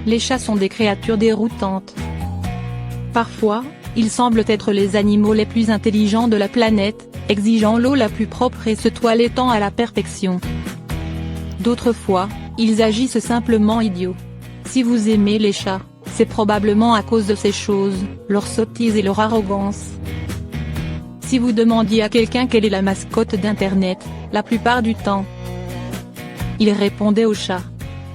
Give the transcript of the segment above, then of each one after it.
Les chats sont des créatures déroutantes. Parfois, ils semblent être les animaux les plus intelligents de la planète, exigeant l'eau la plus propre et se toilettant à la perfection. D'autres fois, ils agissent simplement idiots. Si vous aimez les chats, c'est probablement à cause de ces choses, leur sottise et leur arrogance. Si vous demandiez à quelqu'un quelle est la mascotte d'Internet, la plupart du temps, il répondait au chat.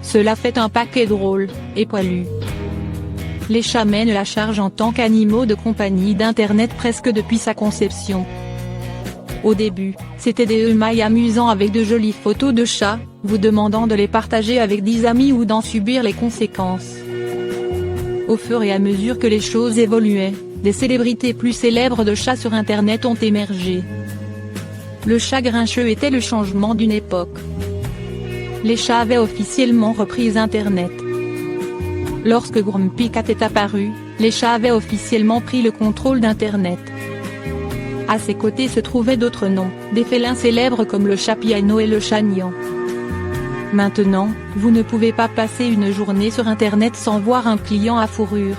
Cela fait un paquet drôle, et poilu. Les chats mènent la charge en tant qu'animaux de compagnie d'Internet presque depuis sa conception. Au début, c'était des emails amusants avec de jolies photos de chats, vous demandant de les partager avec 10 amis ou d'en subir les conséquences. Au fur et à mesure que les choses évoluaient, des célébrités plus célèbres de chats sur Internet ont émergé. Le chat grincheux était le changement d'une époque. Les chats avaient officiellement repris Internet. Lorsque Grumpy Cat est apparu, les chats avaient officiellement pris le contrôle d'Internet. À ses côtés se trouvaient d'autres noms, des félins célèbres comme le chat piano et le chat nian. Maintenant, vous ne pouvez pas passer une journée sur Internet sans voir un client à fourrure.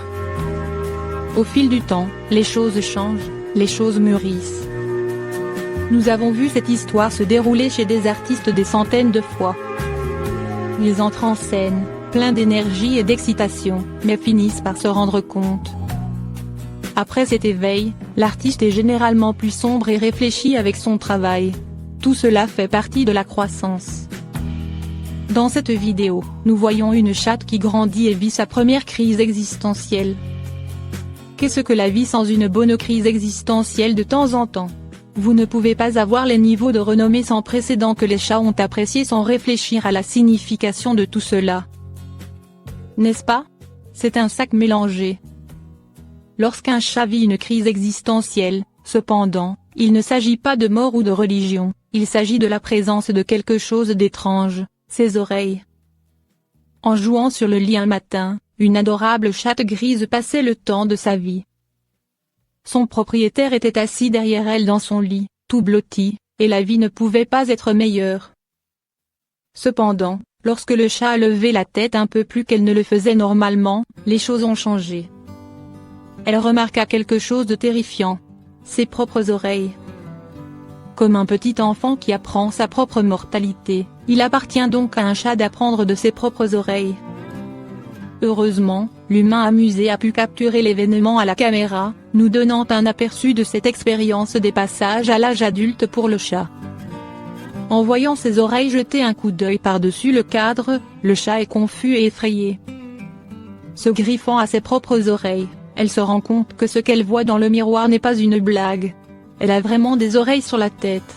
Au fil du temps, les choses changent, les choses mûrissent. Nous avons vu cette histoire se dérouler chez des artistes des centaines de fois. Ils entrent en scène, pleins d'énergie et d'excitation, mais finissent par se rendre compte. Après cet éveil, l'artiste est généralement plus sombre et réfléchi avec son travail. Tout cela fait partie de la croissance. Dans cette vidéo, nous voyons une chatte qui grandit et vit sa première crise existentielle. Qu'est-ce que la vie sans une bonne crise existentielle de temps en temps? Vous ne pouvez pas avoir les niveaux de renommée sans précédent que les chats ont apprécié sans réfléchir à la signification de tout cela. N'est-ce pas? C'est un sac mélangé. Lorsqu'un chat vit une crise existentielle, cependant, il ne s'agit pas de mort ou de religion, il s'agit de la présence de quelque chose d'étrange, ses oreilles. En jouant sur le lit un matin, une adorable chatte grise passait le temps de sa vie. Son propriétaire était assis derrière elle dans son lit, tout blotti, et la vie ne pouvait pas être meilleure. Cependant, lorsque le chat a levé la tête un peu plus qu'elle ne le faisait normalement, les choses ont changé. Elle remarqua quelque chose de terrifiant. Ses propres oreilles. Comme un petit enfant qui apprend sa propre mortalité, il appartient donc à un chat d'apprendre de ses propres oreilles. Heureusement, l'humain amusé a pu capturer l'événement à la caméra, nous donnant un aperçu de cette expérience des passages à l'âge adulte pour le chat. En voyant ses oreilles jeter un coup d'œil par-dessus le cadre, le chat est confus et effrayé. Se griffant à ses propres oreilles, elle se rend compte que ce qu'elle voit dans le miroir n'est pas une blague. Elle a vraiment des oreilles sur la tête.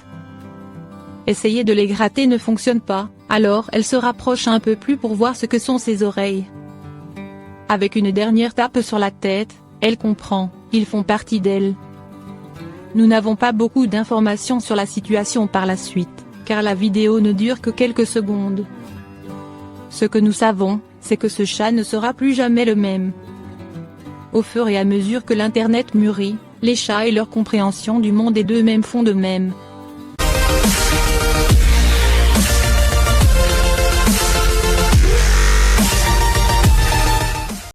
Essayer de les gratter ne fonctionne pas, alors elle se rapproche un peu plus pour voir ce que sont ses oreilles. Avec une dernière tape sur la tête, elle comprend, ils font partie d'elle. Nous n'avons pas beaucoup d'informations sur la situation par la suite, car la vidéo ne dure que quelques secondes. Ce que nous savons, c'est que ce chat ne sera plus jamais le même. Au fur et à mesure que l'Internet mûrit, les chats et leur compréhension du monde et d'eux-mêmes font de même,